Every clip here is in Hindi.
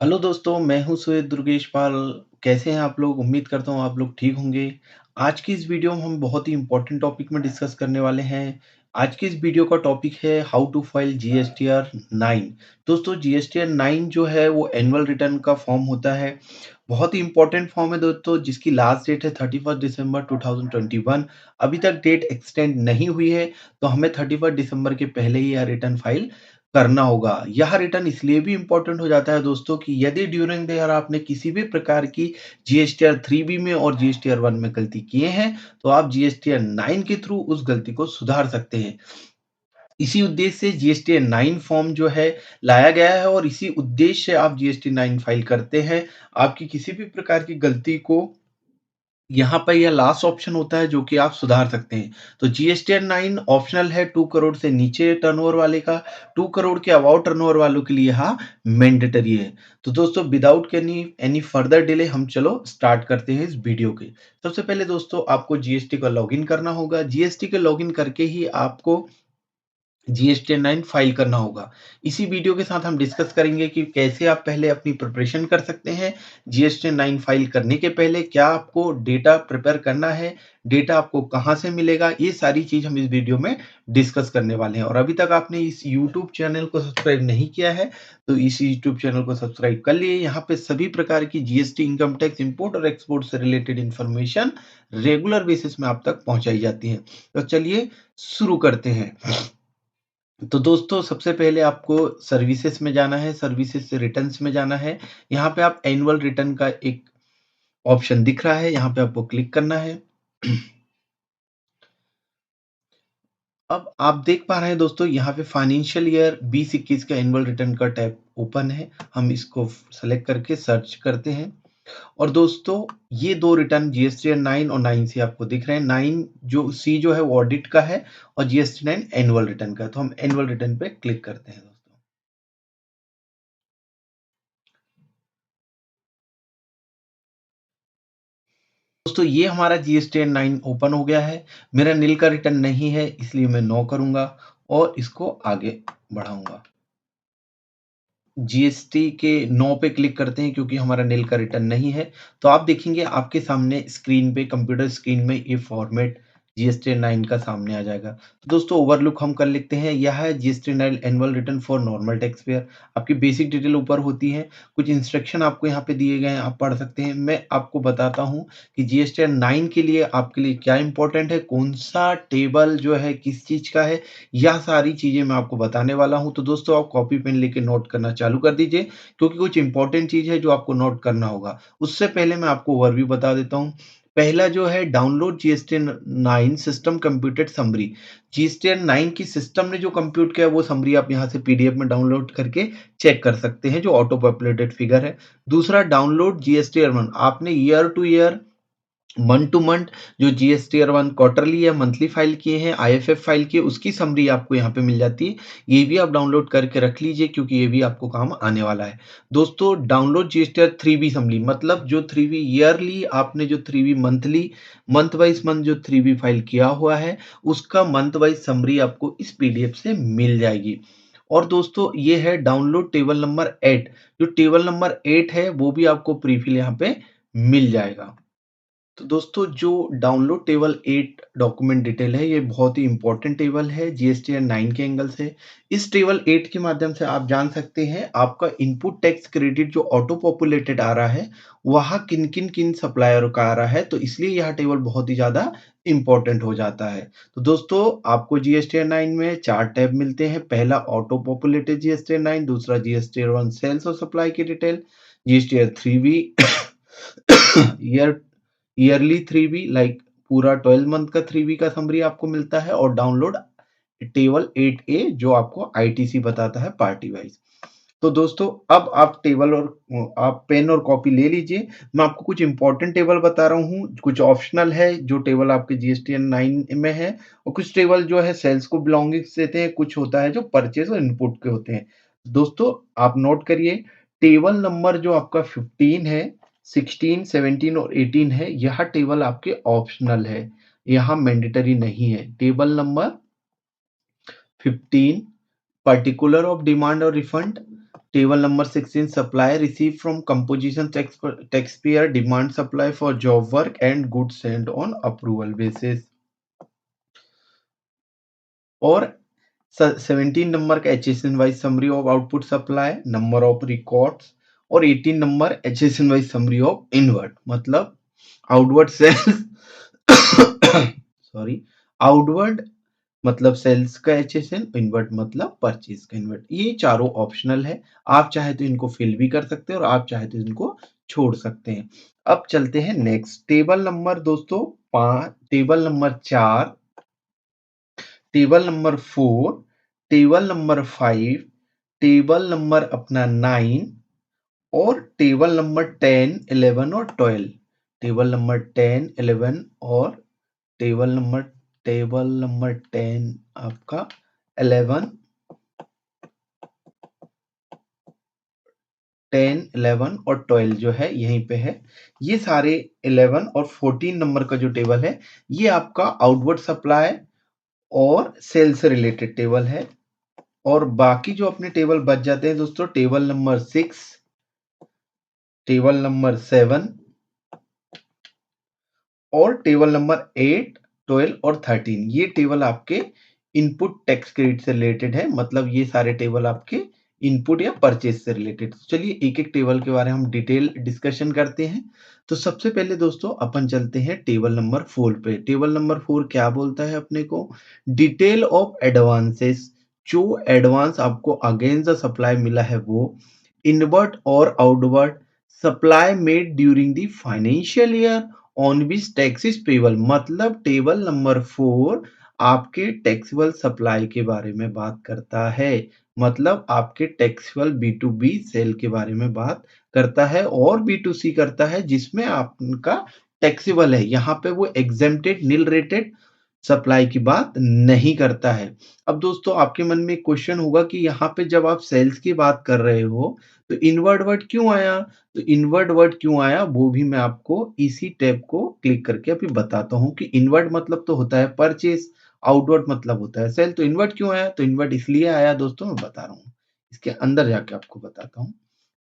हेलो दोस्तों, मैं हूँ सुहेल दुर्गेश पाल। कैसे हैं आप लोग? उम्मीद करता हूँ आप लोग ठीक होंगे। आज की इस वीडियो में हम बहुत ही इम्पोर्टेंट टॉपिक में डिस्कस करने वाले हैं। आज की इस वीडियो का टॉपिक है हाउ टू फाइल जीएसटीआर 9। दोस्तों जीएसटीआर 9 जो है वो एनुअल रिटर्न का फॉर्म होता है। बहुत ही इम्पोर्टेंट फॉर्म है दोस्तों, जिसकी लास्ट डेट है 31 दिसंबर 2021। अभी तक डेट एक्सटेंड नहीं हुई है, तो हमें 31 दिसंबर के पहले ही यह रिटर्न फाइल करना होगा। यह रिटर्न इसलिए भी इम्पोर्टेंट हो जाता है दोस्तों कि यदि ड्यूरिंग द ईयर आपने किसी भी प्रकार की जीएसटीआर 3B में और जीएसटीआर 1 में गलती किए हैं, तो आप जीएसटीआर 9 के थ्रू उस गलती को सुधार सकते हैं। इसी उद्देश्य से जीएसटी 9 फॉर्म जो है लाया गया है, और इसी उद्देश्य से आप जीएसटी 9 फाइल करते हैं। आपकी किसी भी प्रकार की गलती को यहाँ पर यह लास्ट ऑप्शन होता है जो कि आप सुधार सकते हैं। तो जीएसटीआर 9 ऑप्शनल है 2 करोड़ से नीचे टर्नओवर वाले का, 2 करोड़ के अबव टर्नओवर वालों के लिए यहाँ मैंडेटरी है। तो दोस्तों विदाउट एनी फर्दर डिले हम चलो स्टार्ट करते हैं इस वीडियो के। सबसे पहले दोस्तों आपको जीएसटी का लॉगिन करना होगा। जीएसटी के लॉगिन करके ही आपको जीएसटी 9 फाइल करना होगा। इसी वीडियो के साथ हम डिस्कस करेंगे कि कैसे आप पहले अपनी प्रिपरेशन कर सकते हैं। जीएसटी 9 फाइल करने के पहले क्या आपको डेटा प्रिपेयर करना है, डेटा आपको कहाँ से मिलेगा, ये सारी चीज़ हम इस वीडियो में डिस्कस करने वाले हैं। और अभी तक आपने इस यूट्यूब चैनल को सब्सक्राइब नहीं किया है, तो इस यूट्यूब चैनल को सब्सक्राइब कर लिए। यहाँ पे सभी प्रकार की जीएसटी, इनकम टैक्स, इम्पोर्ट और एक्सपोर्ट से रिलेटेड इन्फॉर्मेशन रेगुलर बेसिस में आप तक पहुँचाई जाती है। तो चलिए शुरू करते हैं। तो दोस्तों सबसे पहले आपको सर्विसेज में जाना है, सर्विसेज से रिटर्न्स में जाना है। यहाँ पे आप एनुअल रिटर्न का एक ऑप्शन दिख रहा है, यहाँ पे आपको क्लिक करना है। अब आप देख पा रहे हैं दोस्तों, यहाँ पे फाइनेंशियल ईयर 2021 का एनुअल रिटर्न का टैब ओपन है। हम इसको सेलेक्ट करके सर्च करते हैं, और दोस्तों ये दो रिटर्न जीएसटी 9 और 9 सी आपको दिख रहे हैं। 9 जो सी जो है वो ऑडिट का है, और जीएसटी 9 एनुअल रिटर्न का है। तो हम एनुअल रिटर्न पे क्लिक करते हैं दोस्तों। दोस्तों ये हमारा जीएसटी 9 ओपन हो गया है। मेरा नील का रिटर्न नहीं है, इसलिए मैं नो करूंगा और इसको आगे बढ़ाऊंगा। जीएसटी के नो पे क्लिक करते हैं क्योंकि हमारा नील का रिटर्न नहीं है। तो आप देखेंगे आपके सामने स्क्रीन पे, कंप्यूटर स्क्रीन में ये फॉर्मेट जीएसटी 9 का सामने आ जाएगा। तो दोस्तों ओवरलुक हम कर लेते हैं। यह है GST 9 annual return for normal tax payer. आपकी बेसिक डिटेल ऊपर होती है, कुछ इंस्ट्रक्शन आपको यहाँ पे दिए गए हैं, आप पढ़ सकते हैं। मैं आपको बताता हूँ कि जीएसटी 9 के लिए आपके लिए क्या इंपॉर्टेंट है, कौन सा टेबल जो है किस चीज का है, यह सारी चीजें मैं आपको बताने वाला हूं। तो दोस्तों आप कॉपी पेन लेके नोट करना चालू कर दीजिए, क्योंकि कुछ इंपॉर्टेंट चीज है जो आपको नोट करना होगा। उससे पहले मैं आपको ओवरव्यू बता देता हूं। पहला जो है download GST 9 system computed summary. GST 9 की सिस्टम ने जो कंप्यूट किया वो समरी आप यहाँ से पीडीएफ में डाउनलोड करके चेक कर सकते हैं, जो ऑटो पॉपुलेटेड फिगर है। दूसरा डाउनलोड जीएसटी 1। आपने year two year, month two month जो जीएसटीआर 1 क्वार्टरली या मंथली फाइल किए हैं, आईएफएफ फाइल किए, उसकी समरी आपको यहाँ पे मिल जाती है। ये भी आप डाउनलोड करके रख लीजिए, क्योंकि ये भी आपको काम आने वाला है। दोस्तों डाउनलोड जीएसटीआर 3B समरी, मतलब जो 3B ईयरली आपने जो 3B monthly, month wise month जो 3B फाइल किया हुआ है, उसका मंथ वाइज समरी आपको इस पीडीएफ से मिल जाएगी। और दोस्तों ये है डाउनलोड टेबल नंबर 8। जो टेबल नंबर 8 है वो भी आपको प्रीफिल यहाँ पे मिल जाएगा। तो दोस्तों जो डाउनलोड टेबल 8 डॉक्यूमेंट डिटेल है, ये बहुत ही इंपॉर्टेंट टेबल है जीएसटी 9 के एंगल से। इस टेबल 8 के माध्यम से आप जान सकते हैं आपका इनपुट टैक्स क्रेडिट जो ऑटो पॉपुलेटेड आ रहा है, वह किन किन किन सप्लायर का आ रहा है। तो इसलिए यह टेबल बहुत ही ज्यादा इंपॉर्टेंट हो जाता है। तो दोस्तों आपको जीएसटी 9 में 4 टैब मिलते हैं। पहला ऑटो पॉपुलेटेड जीएसटी 9, दूसरा जीएसटी 1 सेल्स और सप्लाई की detail, GST 3B year yearly 3B like पूरा 12 मंथ का 3B का समरी आपको मिलता है, और डाउनलोड टेबल 8A जो आपको आईटीसी बताता है पार्टी वाइज। तो दोस्तों अब आप टेबल और आप पेन और कॉपी ले लीजिए। मैं आपको कुछ इंपॉर्टेंट टेबल बता रहा हूँ, कुछ ऑप्शनल है जो टेबल आपके जीएसटी 9 में है, और कुछ टेबल जो है सेल्स को बिलोंगिंग्स देते हैं, कुछ होता है जो परचेज और इनपुट के होते हैं। दोस्तों आप नोट करिए, टेबल नंबर जो आपका 15 है, 16, 17 और 18 है, यह टेबल आपके ऑप्शनल है, यहाँ मैंडेटरी नहीं है। Table number 15 particular of demand और refund, table number 16 supply receive from composition tax payer demand supply for job work and goods send on approval basis. और 17 नंबर का HSN wise summary of output supply, number of records. और 18 नंबर HSN wise summary of inward, मतलब आउटवर्ड सेल्स सॉरी, आउटवर्ड मतलब सेल्स का एचएसएन, इन्वर्ट मतलब परचेज का इन्वर्ट। ये चारों ऑप्शनल है, आप चाहे तो इनको फिल भी कर सकते हैं और आप चाहे तो इनको छोड़ सकते हैं। अब चलते हैं नेक्स्ट टेबल नंबर दोस्तों 5, table number 4, table number 4, table number 5, table number अपना 9 और टेबल नंबर 10, 11 और 12। टेबल नंबर 10, 11 और टेबल नंबर 10 आपका 11, 10, 11 और 12 जो है यहीं पे है। ये सारे 11 और 14 नंबर का जो टेबल है ये आपका आउटवर्ड सप्लाई और सेल से रिलेटेड टेबल है। और बाकी जो अपने टेबल बच जाते हैं दोस्तों, टेबल नंबर 6, टेबल नंबर 7 और टेबल नंबर 8, 12 और 13। ये टेबल आपके इनपुट टैक्स क्रेडिट से रिलेटेड है, मतलब ये सारे टेबल आपके इनपुट या परचेज से रिलेटेड। चलिए एक एक टेबल के बारे में हम डिटेल डिस्कशन करते हैं। तो सबसे पहले दोस्तों अपन चलते हैं टेबल नंबर 4 पे। टेबल नंबर 4 क्या बोलता है अपने को? डिटेल ऑफ एडवांसेस, जो एडवांस आपको अगेंस्ट द सप्लाई मिला है वो, इनवर्ट और outward supply made during the financial year on which tax is payable. मतलब टेबल नंबर 4 आपके टैक्सेबल सप्लाई के बारे में बात करता है, मतलब आपके टैक्सेबल B2B सेल के बारे में बात करता है और B2C करता है जिसमें आपका टैक्सेबल है। यहाँ पे वो एग्जेम्प्टेड नील रेटेड सप्लाई की बात नहीं करता है। अब दोस्तों आपके मन में एक क्वेश्चन होगा कि यहाँ पे जब आप सेल्स की बात कर रहे हो तो इनवर्ड वर्ड क्यों आया? तो इनवर्ड वर्ड क्यों आया वो भी मैं आपको इसी टैब को क्लिक करके अभी बताता हूँ कि इनवर्ड मतलब तो होता है परचेज, आउटवर्ड मतलब होता है सेल। तो इनवर्ड क्यों आया? तो इनवर्ड इसलिए आया दोस्तों, मैं बता रहा हूँ, इसके अंदर जाके आपको बताता हूँ।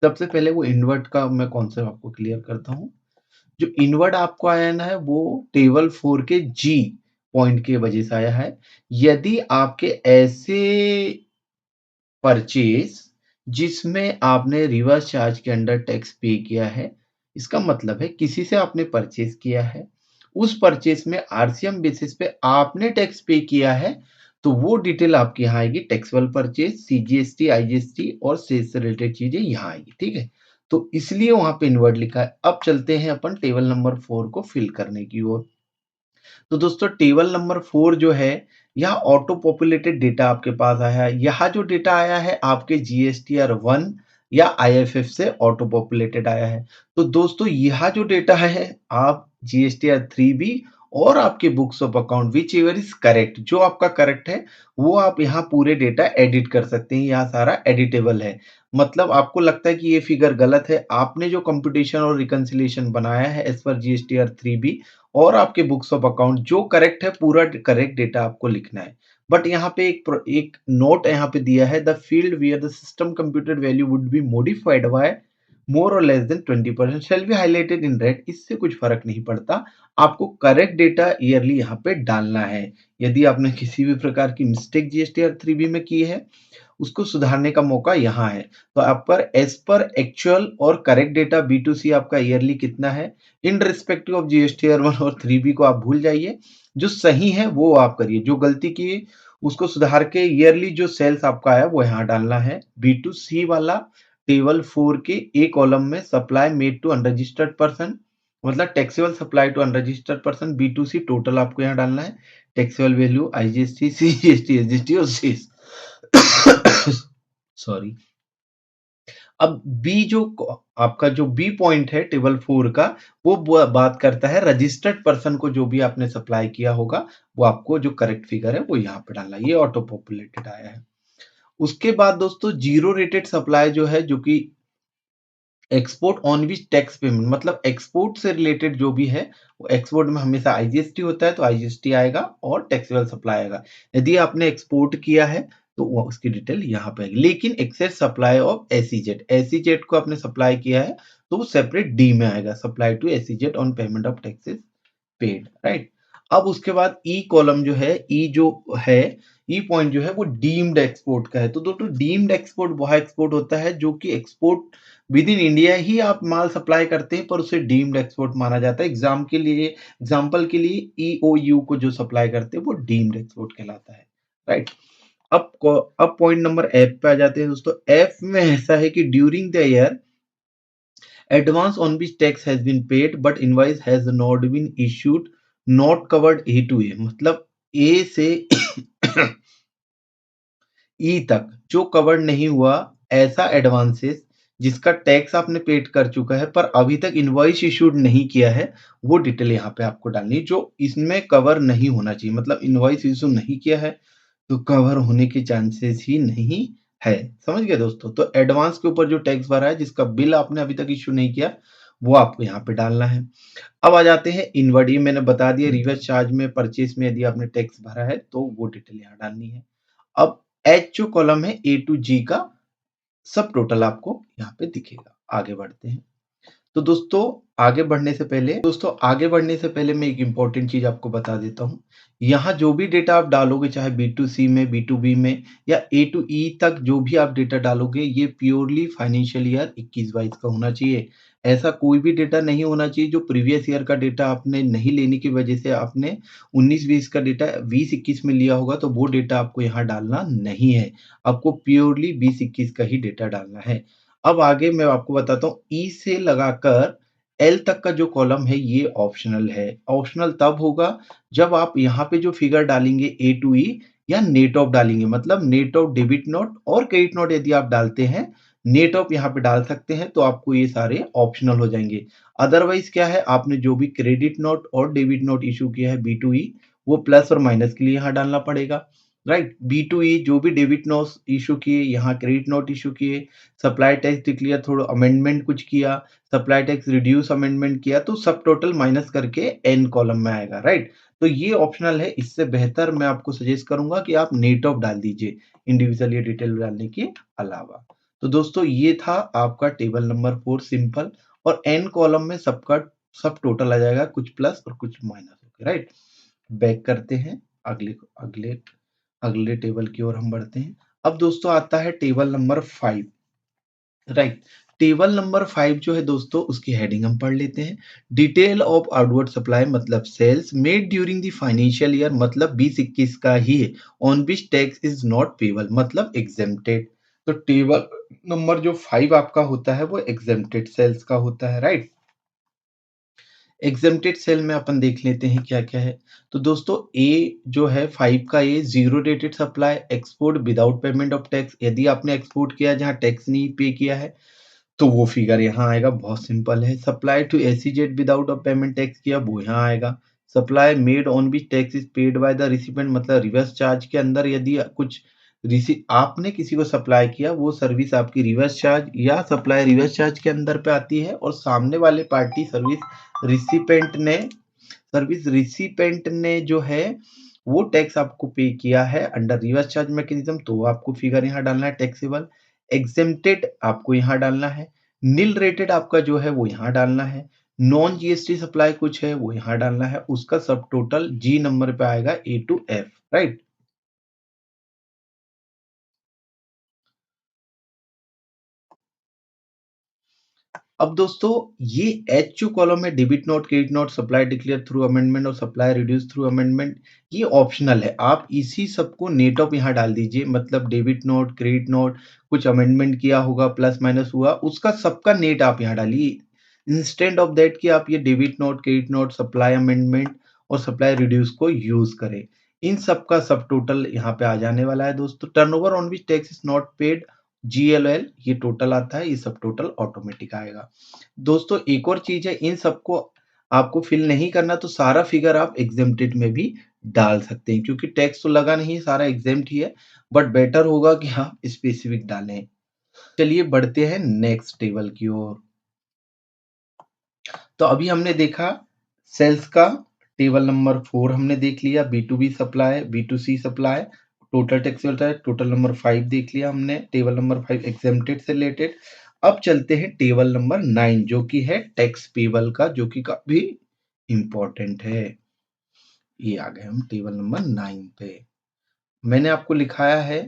सबसे पहले वो इनवर्ड का मैं कॉन्सेप्ट आपको क्लियर करता हूँ। जो इनवर्ड आपको आया ना है वो टेबल 4 के जी पॉइंट की वजह से आया है। यदि आपके ऐसे परचेज जिसमें आपने रिवर्स चार्ज के अंडर टैक्स पे किया है, इसका मतलब है किसी से आपने परचेज किया है, उस परचेज में आरसीएम बेसिस पे आपने टैक्स पे किया है, तो वो डिटेल आपके यहाँ आएगी। टैक्सेबल परचेज, सीजीएसटी, आईजीएसटी और सेल्स से रिलेटेड चीजें यहाँ आएगी, ठीक है। तो इसलिए वहां पे इनवर्ड लिखा है। अब चलते हैं अपन टेबल नंबर 4 को फिल करने की ओर। तो दोस्तों टेबल नंबर 4 जो है, यहाँ ऑटो पॉपुलेटेड डेटा आपके पास आया है। यहाँ जो डेटा आया है आपके जीएसटीआर 1 या आईएफएफ से ऑटो पॉपुलेटेड आया है। तो दोस्तों यह जो डेटा है आप जीएसटीआर 3B और आपके books of account which ever is correct, जो आपका करेक्ट है वो आप यहाँ पूरे डेटा एडिट कर सकते हैं। यहाँ सारा एडिटेबल है। मतलब आपको लगता है कि ये फिगर गलत है, आपने जो कंप्यूटेशन और रिकंसिलिएशन बनाया है एज पर जीएसटीआर 3B और आपके बुक्स ऑफ अकाउंट जो करेक्ट है, पूरा करेक्ट डेटा आपको लिखना है। बट यहाँ पे एक नोट यहाँ पे दिया है, the field where the system computed value would be modified by more और less than 20% shall be highlighted in red. इससे कुछ फर्क नहीं पड़ता, आपको करेक्ट डेटा ईयरली यहाँ पे डालना है। यदि आपने किसी भी प्रकार की मिस्टेक जीएसटीआर 3B में की है उसको सुधारने का मौका यहाँ है। तो आप पर एज पर एक्चुअल और करेक्ट डेटा B2C आपका ईयरली कितना है, इन रिस्पेक्टिव ऑफ जीएसटीआर 1 और 3B को आप भूल जाइए। जो सही है वो आप करिए, जो गलती की उसको सुधार के ईयरली जो सेल्स आपका आया वो यहाँ डालना है। B2C वाला टेबल 4 के ए कॉलम में supply made to unregistered person, मतलब taxable supply to unregistered person, B2C total आपको यहाँ डालना है। Taxable value IGST, CGST, SGST और सेस सॉरी। अब बी जो आपका जो बी पॉइंट है टेबल 4 का, वो बात करता है रजिस्टर्ड पर्सन को जो भी आपने सप्लाई किया होगा वो आपको जो करेक्ट फिगर है वो यहाँ पे डालना है। ये ऑटो पॉपुलेटेड आया है। उसके बाद दोस्तों जीरो रेटेड सप्लाई जो है, जो कि export on which tax payment, मतलब एक्सपोर्ट से रिलेटेड जो भी है वो एक्सपोर्ट में हमेशा आईजीएसटी होता है तो आईजीएसटी आएगा और टैक्सेबल सप्लाई आएगा। यदि आपने एक्सपोर्ट किया है तो वो उसकी डिटेल यहाँ पे आएगी। लेकिन excess supply of ACZ, ACZ को आपने सप्लाई किया है तो वो सेपरेट डी में आएगा, supply to SEZ on payment of taxes paid, right. अब उसके बाद ई कॉलम जो है, ई जो है, ई पॉइंट जो है वो डीम्ड एक्सपोर्ट का है। तो दोस्तों डीम्ड एक्सपोर्ट वह एक्सपोर्ट होता है जो कि एक्सपोर्ट विद इन इंडिया ही आप माल सप्लाई करते हैं पर उसे डीम्ड एक्सपोर्ट माना जाता है। एग्जाम्पल के लिए ईओयू को जो सप्लाई करते हैं वो डीम्ड एक्सपोर्ट कहलाता है, राइट। अब पॉइंट नंबर एफ पे आ जाते हैं दोस्तों। एफ में ऐसा है कि during the year advance on which tax has been paid but invoice has not been issued not covered A to A, मतलब A से ई तक जो कवर नहीं हुआ ऐसा एडवांसेस जिसका टैक्स आपने पेड कर चुका है पर अभी तक इनवॉइस इशूड नहीं किया है, वो डिटेल यहाँ पे आपको डालनी है जो इसमें कवर नहीं होना चाहिए। मतलब इनवॉइस इशू नहीं किया है तो कवर होने के चांसेस ही नहीं है। समझ गए दोस्तों। तो एडवांस के ऊपर जो टैक्स भरा है जिसका बिल आपने अभी तक इशू नहीं किया वो आपको यहाँ पे डालना है। अब आ जाते हैं इनवर्ड, ये मैंने बता दिया रिवर्स चार्ज में परचेस में यदि आपने टैक्स भरा है तो वो डिटेल यहाँ डालनी है। अब एच जो कॉलम है ए टू जी का सब टोटल आपको यहाँ पे दिखेगा। आगे बढ़ते हैं। तो आगे बढ़ने से पहले मैं एक इंपॉर्टेंट चीज आपको बता देता हूँ। यहाँ जो भी डेटा आप डालोगे चाहे B2C में, B2B में या A to E तक जो भी आप डेटा डालोगे ये प्योरली फाइनेंशियल ईयर 21-22 का होना चाहिए। ऐसा कोई भी डेटा नहीं होना चाहिए जो प्रीवियस ईयर का डेटा आपने नहीं लेने की वजह से आपने 19-20 का डेटा 20-21 में लिया होगा तो वो डेटा आपको यहाँ डालना नहीं है। आपको प्योरली 20-21 का ही डेटा डालना है। अब आगे मैं आपको बताता हूँ ई से लगाकर एल तक का जो कॉलम है ये ऑप्शनल है। ऑप्शनल तब होगा जब आप यहाँ पे जो फिगर डालेंगे ए टू ई या नेट ऑफ डालेंगे, मतलब नेट ऑफ डेबिट नोट और क्रेडिट नोट यदि आप डालते हैं, नेट ऑफ यहाँ पे डाल सकते हैं तो आपको ये सारे ऑप्शनल हो जाएंगे। अदरवाइज क्या है, आपने जो भी क्रेडिट नोट और डेबिट नोट इशू किया है बी टू ई वो प्लस और माइनस के लिए यहाँ डालना पड़ेगा, राइट। बी टू ई जो भी डेबिट नोट इशू किए, यहाँ क्रेडिट नोट इशू किए, सप्लाई टैक्स डिक्लेयर थोड़ा अमेंडमेंट कुछ किया, सप्लाई टैक्स रिड्यूस अमेंडमेंट किया तो सब टोटल माइनस करके एन कॉलम में आएगा, राइट। तो ये ऑप्शनल है। इससे बेहतर मैं आपको सजेस्ट करूंगा कि आप नेट ऑफ डाल दीजिए इंडिविजुअल ये डिटेल डालने के अलावा। तो दोस्तों ये था आपका टेबल नंबर 4 सिंपल, और एन कॉलम में सबका सब टोटल आ जाएगा, कुछ प्लस और कुछ माइनस होके, राइट। बैक करते हैं, अगले अगले अगले टेबल की ओर हम बढ़ते हैं। अब दोस्तों आता है table number 5, right. Table number 5 जो है दोस्तों उसकी हेडिंग हम पढ़ लेते हैं। डिटेल ऑफ आउटवर्ड सप्लाई मतलब sales made during the financial year, मतलब 20-21 का ही है, on which tax is not payable मतलब एग्जेम्प्टेड। तो टेबल नंबर जो 5 आपका होता है वो एग्जेम्प्टेड सेल्स का होता है, राइट। एग्जेम्प्टेड सेल में अपन देख लेते हैं क्या क्या है। तो दोस्तों ए जो है 5 का, A zero rated supply export without payment of tax, यदि आपने एक्सपोर्ट किया जहां टैक्स नहीं पे किया है तो वो फिगर यहाँ आएगा, बहुत सिंपल है। Supply to SEZ without of payment tax किया वो यहाँ आएगा। Supply made on which tax is paid by the recipient, मतलब रिवर्स चार्ज के अंदर यदि कुछ आपने किसी को सप्लाई किया वो सर्विस आपकी रिवर्स चार्ज या सप्लाई रिवर्स चार्ज के अंदर पे आती है, और सामने वाले पार्टी सर्विस रिसिपेंट ने जो है वो टैक्स आपको पे किया है अंडर रिवर्स चार्ज मैकेनिज्म, तो आपको फिगर यहाँ डालना है टैक्सेबल। एग्जेम्प्टेड आपको यहाँ डालना है। नील रेटेड आपका जो है वो यहाँ डालना है। नॉन जीएसटी सप्लाई कुछ है वो यहाँ डालना है, उसका सब टोटल जी नंबर पे आएगा ए टू एफ, राइट। अब दोस्तों ये एच जो कॉलम है, debit note, credit note, supply declare through amendment और सप्लाई रिड्यूस थ्रू अमेंडमेंट, ये ऑप्शनल है। आप इसी सबको नेट ऑफ यहाँ डाल दीजिए, मतलब डेबिट नोट, क्रेडिट नोट, कुछ अमेंडमेंट किया होगा, प्लस माइनस हुआ, उसका सबका नेट आप यहाँ डालिए, इंस्टेंट ऑफ दैट कि आप ये debit note, credit note, supply amendment और सप्लाई रिड्यूस को यूज करें। इन सबका सब टोटल यहाँ पे आ जाने वाला है दोस्तों। Turnover on which tax is not paid, G L L ये टोटल आता है, ये सब टोटल ऑटोमेटिक आएगा। दोस्तों एक और चीज है, इन सबको आपको फिल नहीं करना तो सारा फिगर आप एग्जेम्प्टेड में भी डाल सकते हैं, क्योंकि टैक्स तो लगा नहीं, सारा एग्जेम्प्ट ही है, बट बेटर होगा कि आप स्पेसिफिक डालें। चलिए बढ़ते हैं नेक्स्ट टेबल की ओर। तो अभी हमने देखा सेल्स का टेबल नंबर 4 हमने देख लिया, B to B supply, B to C supply, total tax होता है, टोटल नंबर 5 देख लिया हमने, टेबल नंबर 5 एग्जेम्प्टेड से रिलेटेड। अब चलते हैं टेबल नंबर 9 जो कि है टैक्स पेबल का, जो कि काफी इंपॉर्टेंट है। ये आ गए हम टेबल नंबर 9 पे। मैंने आपको लिखाया है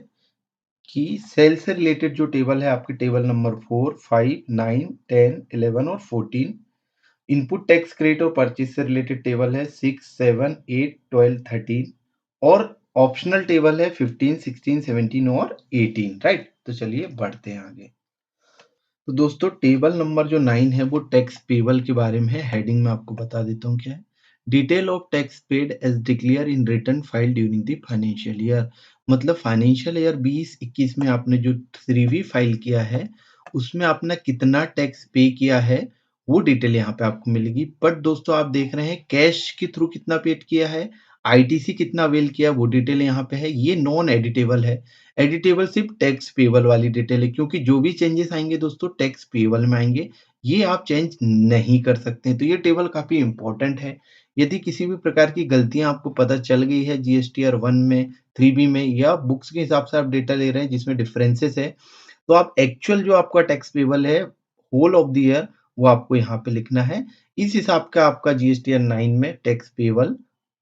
कि सेल से रिलेटेड जो टेबल है आपके टेबल नंबर 4, 5, 9, 10, 11 और 14। इनपुट टैक्स क्रेडिट और परचेज से रिलेटेड टेबल है 6, 7, 8, 12, 13 और ऑप्शनल टेबल है 15, 16, 17 और 18। राइट, तो चलिए बढ़ते हैं आगे। तो दोस्तों टेबल नंबर जो 9 है वो टैक्स पेबल के बारे में है। हेडिंग में आपको बता देता हूँ क्या है। Detail of tax paid as declare in return file during the financial year. मतलब फाइनेंशियल ईयर 20-21 में आपने जो 3V फाइल किया है उसमें आपने कितना टैक्स पे किया है वो डिटेल यहाँ पे आपको मिलेगी। बट दोस्तों आप देख रहे हैं कैश के थ्रू कितना पेड किया है, आईटीसी कितना अवेल किया, वो डिटेल यहाँ पे है। ये नॉन एडिटेबल है। एडिटेबल सिर्फ टैक्स पेबल वाली डिटेल है, क्योंकि जो भी चेंजेस आएंगे दोस्तों टैक्स पेबल में आएंगे, ये आप चेंज नहीं कर सकते। तो ये टेबल काफी इंपॉर्टेंट है। यदि किसी भी प्रकार की गलतियां आपको पता चल गई है जीएसटीआर 1 में, 3B में, या बुक्स के हिसाब से आप डेटा ले रहे हैं जिसमें डिफरेंसेस है, तो आप एक्चुअल जो आपका टैक्स पेबल है होल ऑफ द ईयर वो आपको यहाँ पे लिखना है। इस हिसाब का आपका जीएसटीआर 9 में टैक्स पेबल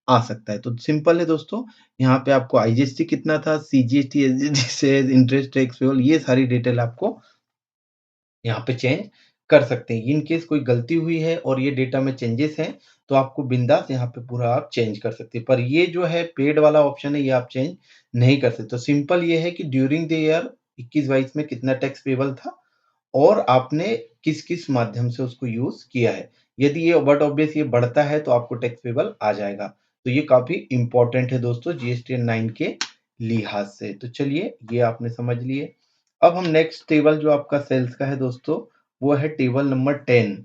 आ सकता है। तो सिंपल है दोस्तों, यहाँ पे आपको आईजीएसटी कितना था, CGST, SGST, interest, tax payable, ये सारी डिटेल आपको यहाँ पे चेंज कर सकते हैं। इन केस कोई गलती हुई है और ये डेटा में चेंजेस हैं तो आपको बिंदास यहाँ पे पूरा आप चेंज कर सकते हैं। पर ये जो है पेड वाला ऑप्शन है ये आप चेंज नहीं कर सकते। तो सिंपल ये है कि ड्यूरिंग द ईयर 21-22 में कितना टैक्स पेबल था और आपने किस-किस माध्यम से उसको यूज़ किया है। यदि ये बट ऑब्वियस ये बढ़ता है तो आपको टैक्स पेबल आ जाएगा। तो ये काफ़ी इम्पोर्टेंट है दोस्तों जीएसटी 9 के लिहाज से। तो चलिए ये आपने समझ लिए। अब हम नेक्स्ट टेबल जो आपका सेल्स का है दोस्तों, वो है टेबल नंबर 10।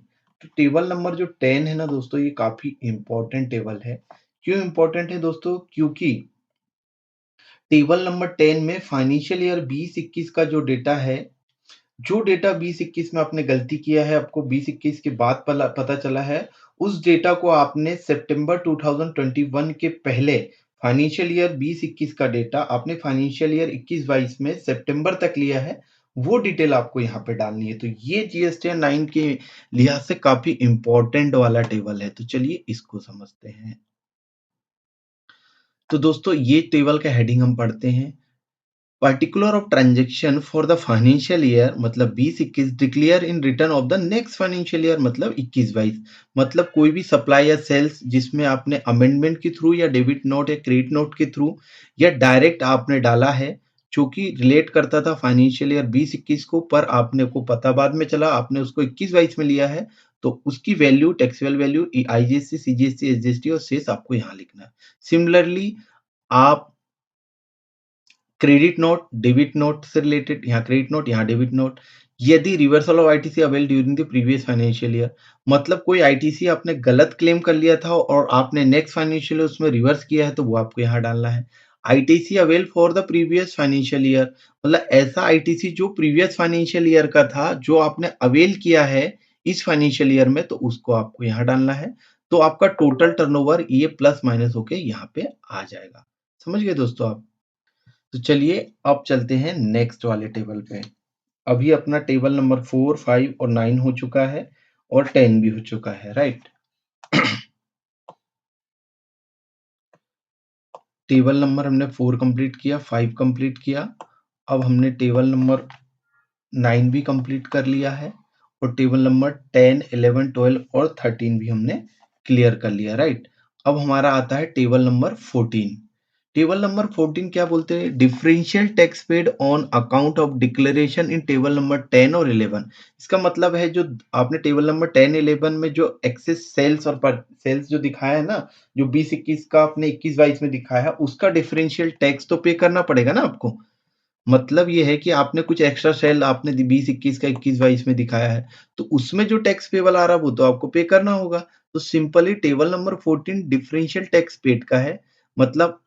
तो टेबल नंबर जो 10 है ना दोस्तों, ये काफ़ी इम्पोर्टेंट टेबल है। क्यों इम्पोर्टेंट है दोस्तों? क्योंकि टेबल नंबर 10 में फाइनेंशियल ईयर 20-21 का जो डेटा है, जो डेटा 20-21 में आपने गलती किया है, आपको 20-21 के बाद पता चला है, उस डेटा को आपने सितंबर 2021 के पहले फाइनेंशियल ईयर 20-21 का डेटा आपने फाइनेंशियल ईयर 21-22 में सितंबर तक लिया है, वो डिटेल आपको यहाँ पे डालनी है। तो ये जीएसटी 9 के लिहाज से काफी इंपॉर्टेंट वाला टेबल है। तो चलिए इसको समझते हैं। तो दोस्तों ये टेबल का हेडिंग हम पढ़ते हैं। Particular of transaction for the financial year मतलब 20-21 declare in return of the next financial year मतलब 21-22। मतलब कोई भी सप्लाई या सेल्स जिसमें आपने अमेंडमेंट के थ्रू या डेबिट नोट या क्रेडिट नोट के थ्रू या डायरेक्ट आपने डाला है, जो कि रिलेट करता था फाइनेंशियल ईयर 20-21 को, पर आपने को पता बाद में चला आपने उसको 21-22 में लिया है, तो उसकी value taxable value IGST, CGST, SGST और शेष आपको यहाँ लिखना है। सिमिलरली आप क्रेडिट नोट, डेबिट नोट से रिलेटेड, यहाँ क्रेडिट नोट, यहाँ डेबिट नोट। यदि reversal of ITC avail during the previous financial year, मतलब कोई आईटीसी आपने गलत क्लेम कर लिया था और आपने नेक्स्ट फाइनेंशियल ईयर उसमें रिवर्स किया है तो वो आपको यहाँ डालना है। ITC avail for the previous financial year, मतलब ऐसा आईटीसी जो प्रीवियस फाइनेंशियल ईयर का था, जो आपने अवेल किया है इस फाइनेंशियल ईयर में, तो उसको आपको यहाँ डालना है। तो आपका टोटल टर्नओवर ये प्लस माइनस होके यहाँ पे आ जाएगा। समझ गए दोस्तों आप? तो चलिए अब चलते हैं नेक्स्ट वाले टेबल पे। अभी अपना टेबल नंबर 4, 5 और 9 हो चुका है और 10 भी हो चुका है, राइट। टेबल नंबर हमने 4 कंप्लीट किया, 5 कंप्लीट किया। अब हमने टेबल नंबर 9 भी कंप्लीट कर लिया है और टेबल नंबर 10, 11, 12 और 13 भी हमने क्लियर कर लिया, राइट। अब हमारा आता है टेबल नंबर 14। टेबल नंबर 14 क्या बोलते हैं? Differential tax paid on account of declaration in table number 10 और 11। इसका मतलब है जो आपने टेबल नंबर 10, 11 में जो एक्सेस सेल्स और सेल्स जो दिखाया है ना, जो 20-21 का आपने 21-22 में दिखाया है, उसका डिफरेंशियल टैक्स तो पे करना पड़ेगा ना आपको। मतलब ये है कि आपने कुछ एक्स्ट्रा सेल आपने 20-21 का 21-22 में दिखाया है, तो उसमें जो टैक्स पेबल आ रहा है वो तो आपको पे करना होगा। तो simply table number 14 differential tax paid का है। मतलब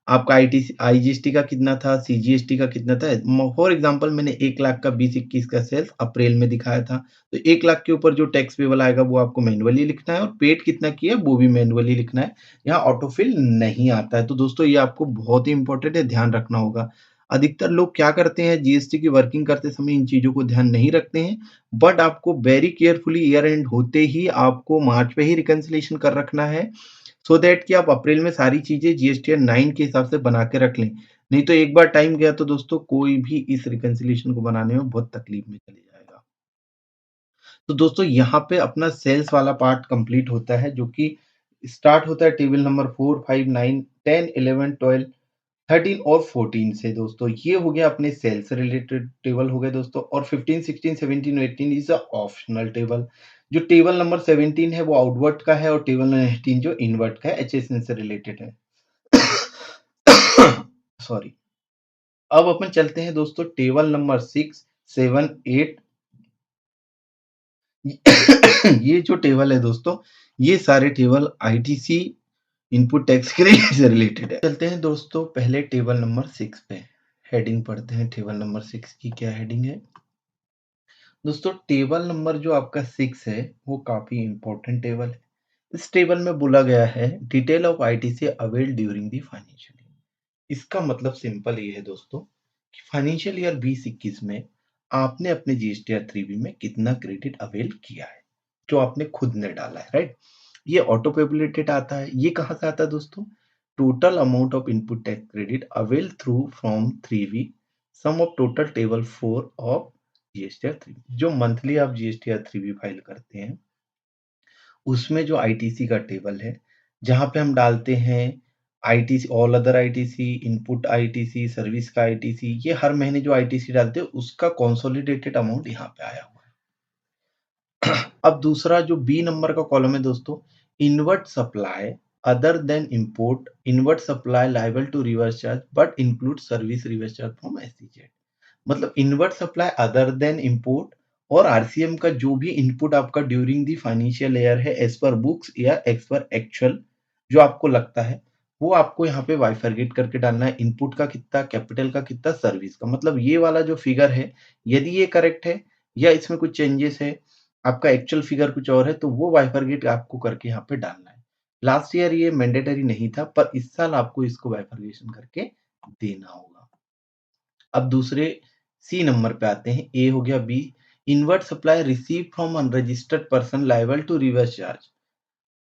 आपका आईजीएसटी का कितना था, सीजीएसटी का कितना था। फॉर एग्जांपल मैंने 1 लाख का 20-21 का सेल्स अप्रैल में दिखाया था, तो 1 लाख के ऊपर जो टैक्स पेबल आएगा वो आपको मैन्युअली लिखना है और पेड कितना किया वो भी मैन्युअली लिखना है। यहाँ ऑटोफिल नहीं आता है। तो दोस्तों ये आपको बहुत ही इंपॉर्टेंट है, ध्यान रखना होगा। अधिकतर लोग क्या करते हैं, जीएसटी की वर्किंग करते समय इन चीज़ों को ध्यान नहीं रखते हैं, बट आपको वेरी केयरफुली ईयर एंड होते ही आपको मार्च पे ही रिकंसिलिएशन कर रखना है, सो दैट कि आप अप्रैल में सारी चीज़ें जीएसटीआर 9 के हिसाब से बना के रख लें। नहीं तो एक बार टाइम गया तो दोस्तों कोई भी इस रिकंसिलिएशन को बनाने में बहुत तकलीफ में चले जाएगा। तो दोस्तों यहाँ पे अपना सेल्स वाला पार्ट कंप्लीट होता है, जो कि स्टार्ट होता है टेबल नंबर 4, 5, 9, 10, 11, 12, 13 और 14 से। दोस्तों ये हो गया अपने सेल्स रिलेटेड टेबल हो गए दोस्तों। और 15, 16, 17, 18 इज अ ऑप्शनल टेबल। जो टेबल नंबर 17 है वो आउटवर्ड का है और टेबल नंबर 18 जो इनवर्ट का है, एचएसएन से रिलेटेड है। सॉरी। अब अपन चलते हैं दोस्तों टेबल नंबर 6, 7, 8। ये जो टेबल है दोस्तों, ये सारे table ITC input tax credit से रिलेटेड है। चलते हैं दोस्तों पहले टेबल नंबर 6 पे। हेडिंग पढ़ते हैं टेबल नंबर 6 की क्या हेडिंग है। दोस्तों टेबल नंबर जो आपका 6 है वो काफी इंपॉर्टेंट टेबल है। इस टेबल में बोला गया है detail of ITC avail during the financial year. इसका मतलब सिंपल ये है दोस्तों कि फाइनेंशियल ईयर 2021 में आपने अपने जीएसटीआर 3B में कितना क्रेडिट अवेल किया है, जो आपने खुद ने डाला है, राइट। ये ऑटो पॉपुलेटेड आता है। ये कहाँ से आता है दोस्तों? Total amount of input tax credit avail through from 3B sum of total table 4 of GSTR 3B। जो मंथली आप जीएसटीआर 3B फाइल करते हैं उसमें जो आईटीसी का टेबल है, जहाँ पे हम डालते हैं ITC, all other ITC, input ITC, service का आईटीसी, ये हर महीने जो आईटीसी डालते हैं उसका कंसोलिडेटेड अमाउंट यहाँ पे आया हुआ है। अब दूसरा जो बी नंबर का कॉलम है दोस्तों, inward supply other than import, inward supply liable to reverse charge but include service reverse charge from SEZ. मतलब inward supply other than import और आरसीएम का जो भी इनपुट आपका ड्यूरिंग दी फाइनेंशियल ईयर है एज पर बुक्स या एज पर एक्चुअल जो आपको लगता है, वो आपको यहाँ पे बाइफरगेट करके डालना है। इनपुट का कितना, कैपिटल का कितना, सर्विस का। मतलब ये वाला जो फिगर है, यदि ये करेक्ट है या इसमें कुछ चेंजेस है, आपका एक्चुअल फिगर कुछ और है, तो वो बाइफरगेट आपको करके यहाँ पे डालना है। लास्ट ईयर ये मैंडेटरी नहीं था, पर इस साल आपको इसको बाइफरगेशन करके देना होगा। अब दूसरे सी नंबर पे आते हैं। ए हो गया B, inward supply receive from unregistered person liable to reverse charge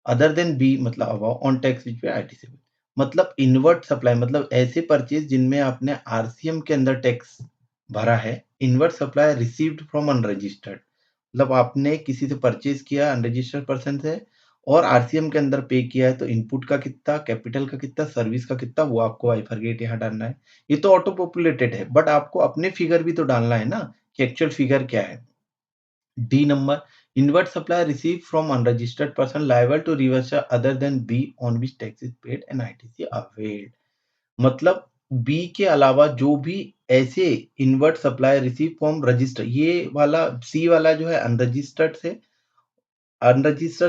other than B, मतलब above on tax which pay ITC. मतलब इनवर्ट सप्लाई मतलब ऐसे परचेज जिनमें आपने आरसीएम के अंदर टैक्स भरा है। Inward supply received from unregistered मतलब आपने किसी से परचेज किया अनरजिस्टर्ड पर्सन से और आरसीएम के अंदर पे किया है, तो इनपुट का कितना, कैपिटल का कितना, सर्विस का कितना, वो आपको बाइफरगेट यहाँ डालना है। ये तो ऑटो पॉपुलेटेड है, बट आपको अपने फिगर भी तो डालना है ना कि एक्चुअल फिगर क्या है। D number, inward supply receive from unregistered person liable to reverse other than B on which tax is paid and ITC availed. मतलब बी के अलावा जो भी ऐसे inward supply receive from register, ये वाला सी वाला जो है अनरजिस्टर्ड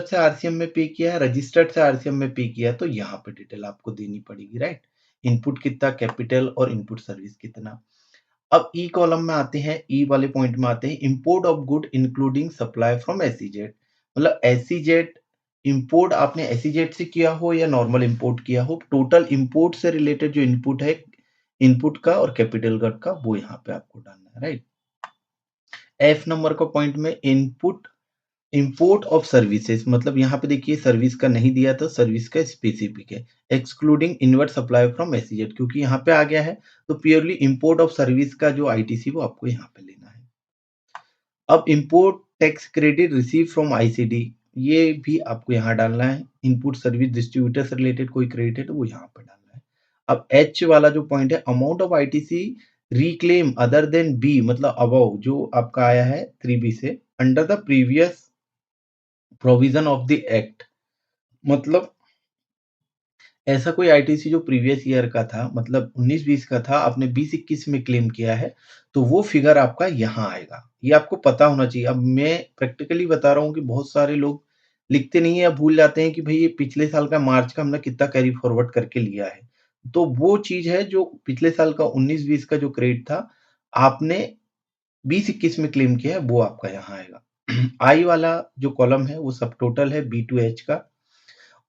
से आरसीएम में पे किया है, रजिस्टर्ड से आरसीएम में पे किया है, तो यहाँ पे डिटेल आपको देनी पड़ेगी, राइट। इनपुट कितना, कैपिटल और इनपुट सर्विस कितना। अब ई कॉलम में आते हैं, ई वाले पॉइंट में आते हैं, import of good including supply from SEZ. मतलब एसईजेड इंपोर्ट आपने एसईजेड से किया हो या नॉर्मल इंपोर्ट किया हो, टोटल इंपोर्ट से रिलेटेड जो इनपुट है, इनपुट का और कैपिटल का वो यहाँ पे आपको डालना है, राइट। एफ नंबर का पॉइंट में इनपुट इंपोर्ट ऑफ सर्विसेज, मतलब यहाँ पे देखिए सर्विस का नहीं दिया था, सर्विस का स्पेसिफिक है, excluding inward supply from SEZ, क्योंकि यहाँ पे आ गया है तो प्योरली इंपोर्ट ऑफ सर्विस का जो आईटीसी वो आपको यहाँ पे लेना है। अब import tax credit receive from ICD, ये भी आपको यहाँ डालना है। इनपुट सर्विस डिस्ट्रीब्यूटर से रिलेटेड कोई क्रेडिट है तो वो यहाँ पे डालना है। अब एच वाला जो पॉइंट है, amount of ITC reclaim other than B, मतलब अबव जो आपका आया है 3B से under the previous provision of the act. मतलब ऐसा कोई आईटीसी जो प्रीवियस ईयर का था, मतलब 19-20 का था, आपने 20-21 में क्लेम किया है, तो वो फिगर आपका यहाँ आएगा। ये आपको पता होना चाहिए। अब मैं प्रैक्टिकली बता रहा हूँ कि बहुत सारे लोग लिखते नहीं है या भूल जाते हैं कि भाई ये पिछले साल का मार्च का हमने कितना कैरी फॉरवर्ड करके लिया है। तो वो चीज़ है जो पिछले साल का 19-20 का जो क्रेडिट था, आपने 20-21 में क्लेम किया है, वो आपका यहाँ आएगा। आई वाला जो कॉलम है वो सब टोटल है B2H का,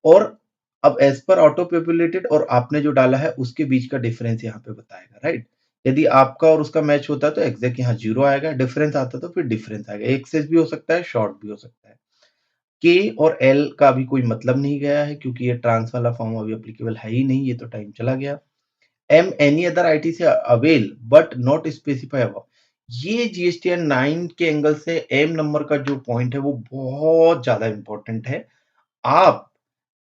और अब एज पर ऑटो पॉपुलेटेड और आपने जो डाला है उसके बीच का डिफरेंस यहाँ पे बताएगा, राइट? यदि आपका और उसका मैच होता है तो एग्जैक्ट यहाँ 0 आएगा, डिफरेंस आता तो फिर डिफरेंस आएगा। एक्सेस भी हो सकता है, शॉर्ट भी हो सकता है। के और एल का भी कोई मतलब नहीं गया है क्योंकि ये ट्रांस वाला फॉर्म अभी एप्लीकेबल है ही नहीं, ये तो टाइम चला गया। M any other ITC avail but not specify above. ये जीएसटीएन 9 के एंगल से एम नंबर का जो पॉइंट है वो बहुत ज्यादा इंपॉर्टेंट है। आप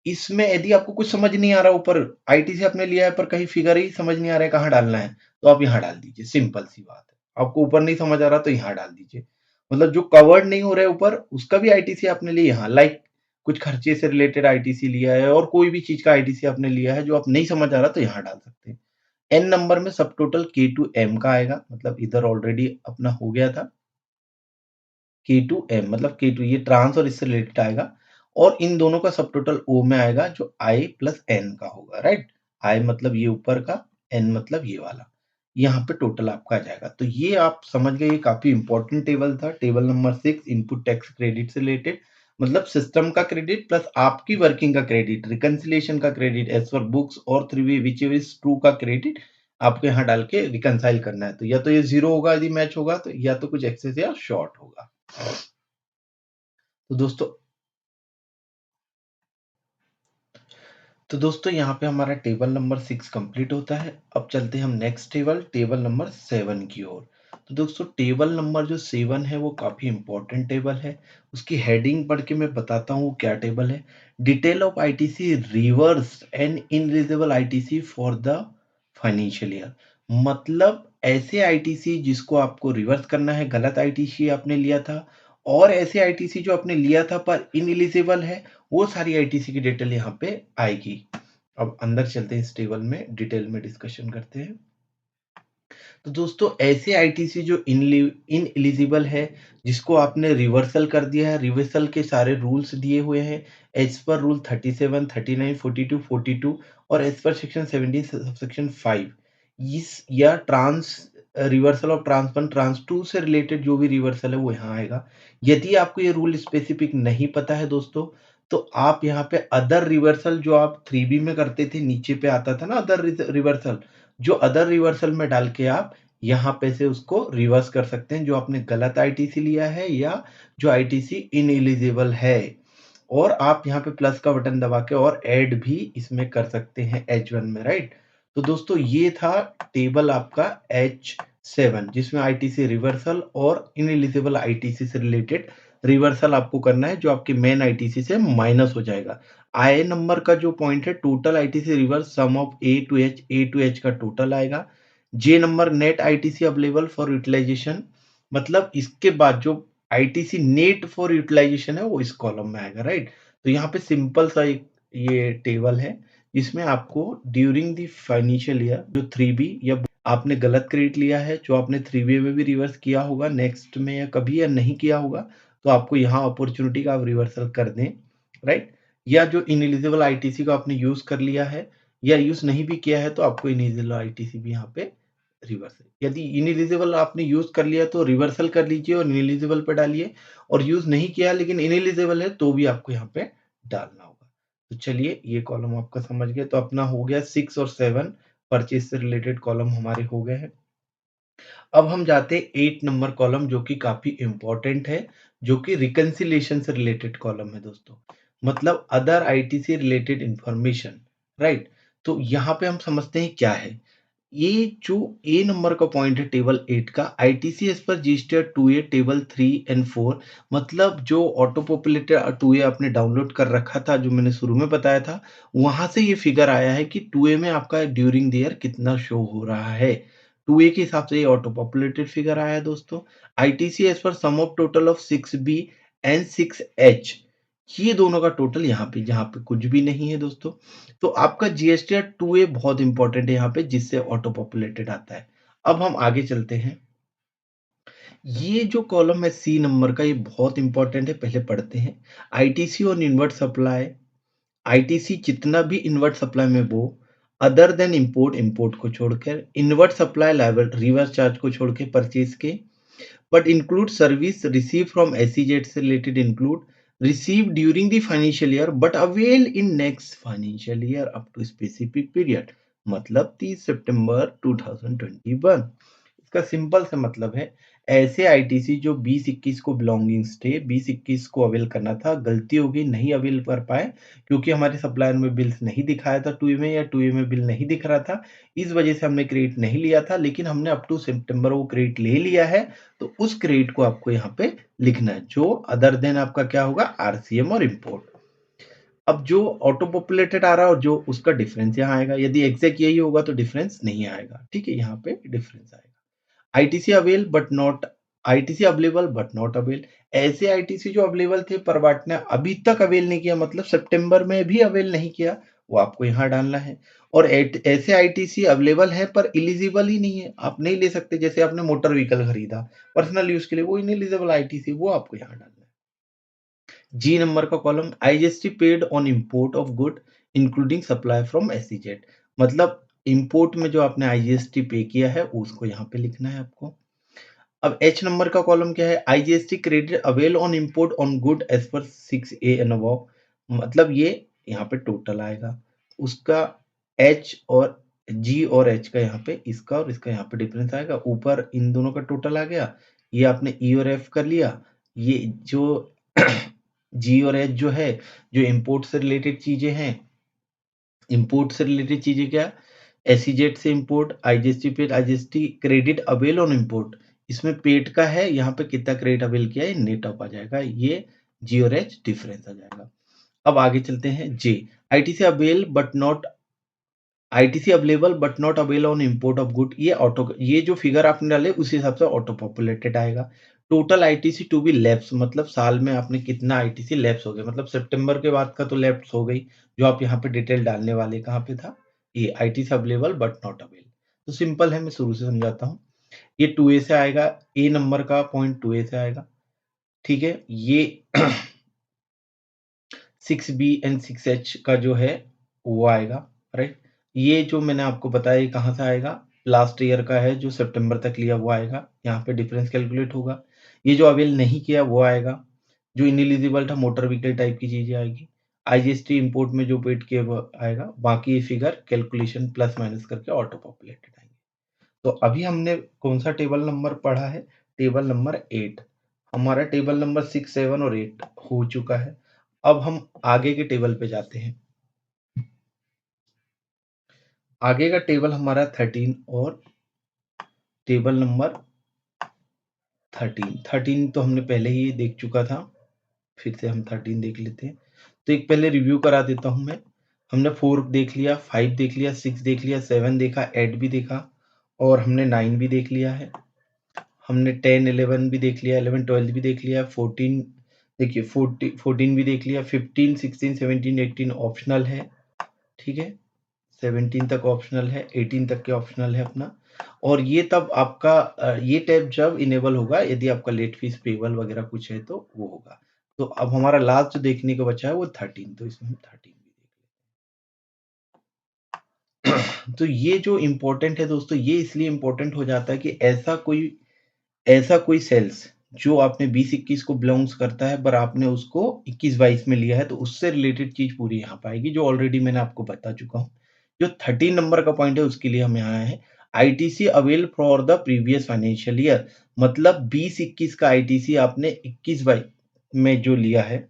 इसमें यदि आपको कुछ समझ नहीं आ रहा, ऊपर आईटीसी आपने लिया है पर कहीं फिगर ही समझ नहीं आ रहा है कहाँ डालना है, तो आप यहाँ डाल दीजिए, सिंपल सी बात है। आपको ऊपर नहीं समझ आ रहा तो यहाँ डाल दीजिए। मतलब जो कवर्ड नहीं हो रहा है ऊपर उसका भी आईटीसी आपने लिया यहाँ, लाइक कुछ खर्चे से रिलेटेड आईटीसी लिया है और कोई भी चीज का आईटीसी आपने लिया है जो आप नहीं समझ आ रहा तो यहाँ डाल सकते हैं। एन नंबर में सब टोटल के टू एम का आएगा, मतलब इधर ऑलरेडी अपना हो गया था। के टू एम मतलब के टू, ये ट्रांस और इससे रिलेटेड आएगा, और इन दोनों का सब टोटल ओ में आएगा जो आई प्लस एन का होगा, राइट? आई मतलब ये ऊपर का, एन मतलब ये वाला, यहाँ पे टोटल आपका आ जाएगा। तो ये आप समझ गए, ये काफी इंपॉर्टेंट टेबल था। Table number 6 input tax credit से रिलेटेड, मतलब सिस्टम का क्रेडिट प्लस आपकी वर्किंग का क्रेडिट, रिकंसिलिएशन का क्रेडिट एज पर बुक्स और 3 विच इज ट्रू का क्रेडिट आपको यहाँ डाल के रिकंसाइल करना है। तो या तो ये 0 होगा यदि मैच होगा, तो या तो कुछ एक्सेस या शॉर्ट होगा। तो दोस्तों यहाँ पे हमारा टेबल नंबर 6 कंप्लीट होता है। अब चलते हैं हम नेक्स्ट टेबल, टेबल नंबर 7 की ओर। तो दोस्तों टेबल नंबर जो 7 है वो काफी इंपॉर्टेंट टेबल है। उसकी हेडिंग पढ़ के मैं बताता हूँ क्या टेबल है। Detail of ITC reverse and ineligible ITC for the financial year. मतलब ऐसे आईटीसी जिसको आपको रिवर्स करना है, गलत आईटीसी आपने लिया था, और ऐसे आईटीसी जो आपने लिया था पर इनएलिजिबल है, वो सारी आईटीसी की डिटेल यहाँ पे आएगी। अब अंदर चलते हैं, इस टेबल में डिटेल में डिस्कशन करते हैं। तो दोस्तों ऐसे आईटीसी जो इन एलिजिबल है, जिसको आपने रिवर्सल कर दिया है, रिवर्सल के सारे रूल्स दिए हुए हैं एज पर रूल 37, 39, 42, 42 और एज पर सेक्शन 17 सेक्शन 5। इस या trans reversal of trans 1 trans 2 से रिलेटेड जो भी रिवर्सल है वो यहाँ आएगा। यदि आपको ये रूल स्पेसिफिक नहीं पता है दोस्तों, तो आप यहाँ पे अदर रिवर्सल जो आप 3B में करते थे, नीचे पे आता था ना अदर रिवर्सल, जो अदर रिवर्सल में डाल के आप यहाँ पे से उसको रिवर्स कर सकते हैं, जो आपने गलत आईटीसी लिया है या जो आईटीसी इनएलिजिबल है। और आप यहाँ पे प्लस का बटन दबा के और ऐड भी इसमें कर सकते हैं H1 में, राइट? तो दोस्तों ये था टेबल आपका H7, जिसमें आईटीसी रिवर्सल और इनएलिजिबल आईटीसी से रिलेटेड रिवर्सल आपको करना है, जो आपके मेन आईटीसी से माइनस हो जाएगा। आई नंबर का जो पॉइंट है, total ITC reverse sum of A to H का टोटल आएगा। J number net ITC available for utilisation, मतलब इसके बाद जो आईटीसी नेट फॉर यूटिलाइजेशन है वो इस कॉलम में आएगा, राइट? तो यहाँ पे सिंपल सा एक ये टेबल है, जिसमें आपको ड्यूरिंग द फाइनेंशियल ईयर जो 3B या आपने गलत क्रेडिट लिया है, जो आपने 3B में भी रिवर्स किया होगा नेक्स्ट में या कभी या नहीं किया होगा, तो आपको यहाँ अपॉर्चुनिटी का आप रिवर्सल कर दें, राइट? या जो इनएलिजिबल आईटीसी को आपने यूज कर लिया है या यूज नहीं भी किया है, तो आपको इनएलिजिबल आईटीसी भी यहाँ पे रिवर्स है। यदि इनएलिजिबल आपने यूज कर लिया तो रिवर्सल कर लीजिए और इनएलिजिबल पे डालिए, और यूज नहीं किया लेकिन इनएलिजिबल है तो भी आपको यहाँ पे डालना होगा। तो चलिए ये कॉलम आपका समझ गए, तो अपना हो गया 6 और 7 परचेज से रिलेटेड कॉलम हमारे हो गए हैं। अब हम जाते हैं 8 नंबर कॉलम, जो कि काफी इंपॉर्टेंट है, जो कि रिकंसिलिएशन से रिलेटेड कॉलम है दोस्तों, मतलब other ITC related information, right? तो यहाँ पे हम समझते हैं क्या है ये। जो ए नंबर का पॉइंट है टेबल 8 का, ITC as per GST 2A table 3 and 4, मतलब जो ऑटो पॉपुलेटेड 2A आपने डाउनलोड कर रखा था, जो मैंने शुरू में बताया था, वहां से ये फिगर आया है कि 2A में आपका ड्यूरिंग द ईयर कितना शो हो रहा है। 2A के हिसाब से ये ऑटो पॉपुलेटेड फिगर आया है दोस्तों। ITC as per sum of total of 6B and 6H, ये दोनों का टोटल यहाँ पे, जहाँ पे कुछ भी नहीं है दोस्तों। तो आपका जीएसटी 2A बहुत इंपॉर्टेंट है यहाँ पे, जिससे ऑटो पॉपुलेटेड आता है। अब हम आगे चलते हैं। ये जो कॉलम है सी नंबर का, ये बहुत इंपॉर्टेंट है, पहले पढ़ते हैं। आईटीसी और इनवर्ट सप्लाई, आईटीसी जितना भी इनवर्ट सप्लाई में वो, अदर देन इम्पोर्ट, इम्पोर्ट को छोड़कर, inward supply liable reverse charge को छोड़ के परचेज के, but include service receive from SEZ से related include receive during the financial year but avail in next financial year up to specific period, मतलब 30 सितंबर 2021। इसका सिंपल सा मतलब है, ऐसे आईटीसी जो 20-21 को बिलोंगिंग्स थे, 20-21 को अवेल करना था, गलती हो गई नहीं अवेल कर पाए क्योंकि हमारे सप्लायर में बिल्स नहीं दिखाया था 2ए में, या 2ए में बिल नहीं दिख रहा था, इस वजह से हमने क्रेडिट नहीं लिया था, लेकिन हमने अप टू सितंबर वो क्रेडिट ले लिया है, तो उस क्रेडिट को आपको यहाँ पे लिखना है, जो अदर देन आपका क्या होगा, आरसीएम और इम्पोर्ट। अब जो ऑटो पॉपुलेटेड आ रहा है और जो उसका डिफरेंस यहाँ आएगा, यदि एग्जैक्ट यही होगा तो डिफरेंस नहीं आएगा, ठीक है, यहाँ पे डिफरेंस आएगा। ITC avail but not, ITC available but not avail, ऐसे आईटीसी जो अवेलेबल थे पर वाट ने अभी तक अवेल नहीं किया, मतलब सितंबर में भी अवेल नहीं किया, वो आपको यहाँ डालना है। और ऐसे आईटीसी अवेलेबल है पर इलिजिबल ही नहीं है, आप नहीं ले सकते, जैसे आपने मोटर व्हीकल खरीदा पर्सनल यूज के लिए, वो इनएलिजिबल आईटीसी, वो आपको यहाँ डालना है। जी नंबर का column, IGST paid on import of good including supply from SEZ, मतलब इंपोर्ट में जो आपने आईजीएसटी पे किया है उसको यहाँ पे लिखना है आपको। अब एच नंबर का कॉलम क्या है, IGST credit avail on import on good as per 6A and above, मतलब ये यहाँ पे टोटल आएगा, उसका एच और जी और एच का यहाँ पे इसका और इसका यहाँ पे डिफरेंस आएगा, ऊपर इन दोनों का टोटल आ गया, ये आपने ई और एफ कर लिया, ये जो जी और एच जो है, जो इंपोर्ट से रिलेटेड चीजें हैं, इंपोर्ट से रिलेटेड चीजें क्या, एसईजेड से import, IGST paid, IGST credit avail on import, इसमें पेड का है, यहाँ पे कितना क्रेडिट अवेल किया है नेट ऑफ आ जाएगा, ये जी और एच डिफरेंस आ जाएगा। अब आगे चलते हैं, J ITC avail but not, ITC available but not avail on import of good, ये ऑटो, ये जो फिगर आपने डाले उस हिसाब से ऑटो पॉपुलेटेड आएगा। Total ITC to be lapse, मतलब साल में आपने कितना आईटीसी लैप्स हो गए, मतलब सितंबर के बाद का तो लैप्स हो गई, जो आप यहाँ पे डिटेल डालने वाले कहाँ पे था, ये ITC available but not avail. तो सिंपल है, मैं शुरू से समझाता हूँ, ये 2A से आएगा, ए नंबर का पॉइंट 2A से आएगा, ठीक है, ये 6B एंड 6H का जो है वो आएगा, राइट, ये जो मैंने आपको बताया ये कहाँ से आएगा, लास्ट ईयर का है जो सितंबर तक लिया वो आएगा, यहाँ पे डिफरेंस कैलकुलेट होगा, ये जो अवेल नहीं किया वो आएगा, जो इनएलिजिबल था मोटर व्हीकल टाइप की चीजें आएगी, आईजीएसटी इंपोर्ट में जो पेड किया वो आएगा, बाकी ये फिगर कैलकुलेशन प्लस माइनस करके ऑटो पॉपुलेटेड आएंगे। तो अभी हमने कौन सा टेबल नंबर पढ़ा है, टेबल नंबर 8, हमारा टेबल नंबर 6, 7 और 8 हो चुका है। अब हम आगे के टेबल पे जाते हैं, आगे का टेबल हमारा 13 और टेबल नंबर 13 तो हमने पहले ही देख चुका था, फिर से हम 13 देख लेते हैं। तो एक पहले रिव्यू करा देता हूं मैं, हमने 4 देख लिया, 5 देख लिया, 6 देख लिया, 7 देखा, 8 भी देखा और हमने 9 भी देख लिया है, हमने 10, 11 भी देख लिया, 11, 12 भी देख लिया, 14 देखिए 14 भी देख लिया, 15, 16, 17, 18 ऑप्शनल है, ठीक है, 17 तक ऑप्शनल है, 18 तक के ऑप्शनल है अपना। और ये तब आपका ये टैब जब इनेबल होगा, यदि आपका लेट फीस पेबल वगैरह कुछ है तो वो होगा। तो अब हमारा लास्ट जो देखने को बचा है वो 13, तो इसमें हम 13 भी देख, तो ये जो इम्पोर्टेंट है दोस्तों, ये इसलिए इम्पोर्टेंट हो जाता है कि ऐसा कोई सेल्स जो आपने 20-21 को बिलोंग्स करता है पर आपने उसको 21-22 में लिया है, तो उससे रिलेटेड चीज पूरी यहाँ पे आएगी, जो ऑलरेडी मैंने आपको बता चुका हूँ। जो 13 नंबर का पॉइंट है उसके लिए हम यहाँ आए हैं, ITC avail for the previous financial year, मतलब 20-21 का आईटीसी आपने 21-22 में जो लिया है,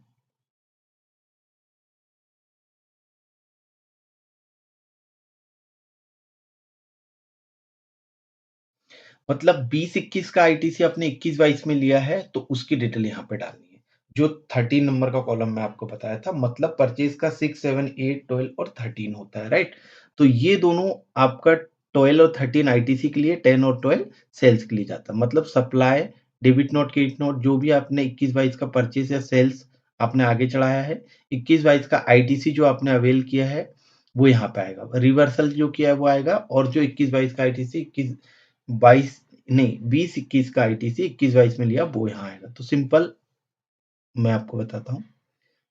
मतलब 20-21 का आईटीसी आपने 21-22 में लिया है तो उसकी डिटेल यहाँ पे डालनी है, जो 13 नंबर का कॉलम मैं आपको बताया था, मतलब परचेज का 6, 7, 8, 12 और 13 होता है, राइट। तो ये दोनों आपका 12 और 13 आईटीसी के लिए, 10 और 12 सेल्स के लिए जाता है, मतलब supply, debit note, credit note, जो भी आपने 21-22 का परचेज या सेल्स आपने आगे चढ़ाया है, 21-22 का आईटीसी जो आपने अवेल किया है वो यहाँ पे आएगा, रिवर्सल जो किया है वो आएगा, और जो 21-22 का आईटीसी 21-22 नहीं 20-21 का आईटीसी 21-22 में लिया वो यहाँ आएगा। तो सिंपल मैं आपको बताता हूँ,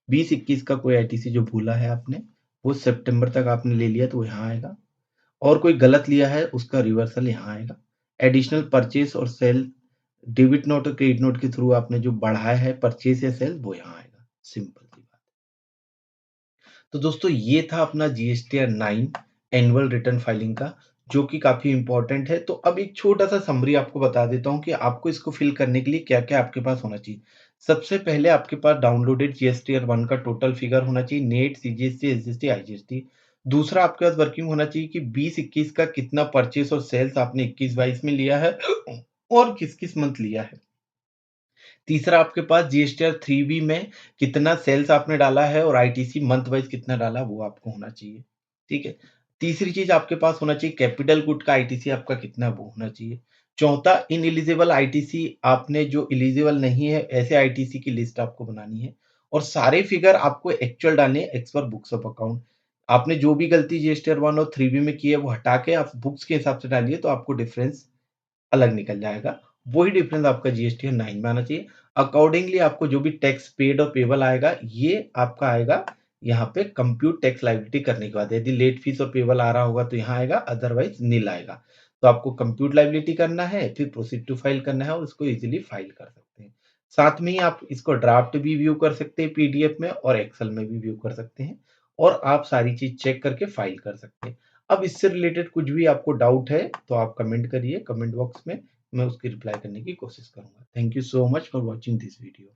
20-21 का कोई आईटीसी जो भूला है आपने, वो सितंबर तक आपने ले लिया तो वो यहाँ आएगा, और कोई गलत लिया है उसका रिवर्सल यहाँ आएगा। एडिशनल परचेस और सेल डेबिट नोट और क्रेडिट नोट के थ्रू आपने जो बढ़ाया है परचेस या सेल वो यहाँ आएगा। सिंपल सी बात। तो दोस्तों ये था अपना जीएसटीआर 9 एनुअल रिटर्न फाइलिंग का, जो कि काफ़ी इम्पोर्टेंट है। तो अब एक छोटा-सा समरी आपको बता देता हूँ कि आपको इसको फिल करने के लिए क्या-क्या आपके पास होना चाहिए। सबसे पहले आपके पास डाउनलोडेड जीएसटीआर 1 का टोटल फिगर होना चाहिए, नेट, सीजीएसटी, एसजीएसटी, आईजीएसटी। दूसरा आपके पास वर्किंग होना चाहिए कि 20-21 का कितना परचेस और सेल्स आपने 21-22 में लिया है और किस-किस मंथ लिया है। तीसरा आपके पास जीएसटीआर 3B में कितना सेल्स आपने डाला है और आईटीसी मंथ वाइज़ कितना डाला वो आपको होना चाहिए, ठीक है? तीसरी चीज़ आपके पास होना चाहिए कैपिटल गुड का आईटीसी आपका कितना है वो होना चाहिए। चौथा इनएलिजिबल आईटीसी आपने जो एलिजिबल नहीं है ऐसे आईटीसी की लिस्ट आपको बनानी है और सारे फिगर आपको एक्चुअल डालने हैं as per books of account. आपने जो भी गलती जीएसटीआर 1 और 3B में की है वो हटा के आप बुक्स के हिसाब से डालिए तो आपको डिफरेंस अलग निकल जाएगा। वही डिफरेंस आपका जीएसटी 9 में आना चाहिए। अकॉर्डिंगली आपको जो भी टैक्स पेड और पेबल आएगा, ये आपका आएगा यहाँ पे कंप्यूट टैक्स लायबिलिटी करने के बाद। यदि लेट फीस और पेबल आ रहा होगा तो यहाँ आएगा, अदरवाइज़ नील आएगा। तो आपको कंप्यूट लायबिलिटी करना है, फिर प्रोसीड टू फाइल करना है और इसको ईज़िली फाइल कर सकते हैं। साथ में ही आप इसको ड्राफ्ट भी व्यू कर सकते हैं पीडीएफ में और एक्सेल में भी व्यू कर सकते हैं और आप सारी चीज़ चेक करके फाइल कर सकते हैं। अब इससे रिलेटेड कुछ भी आपको डाउट है, तो आप कमेंट करिए कमेंट बॉक्स में। मैं उसकी रिप्लाई करने की कोशिश करूँगा। Thank you so much for watching this video.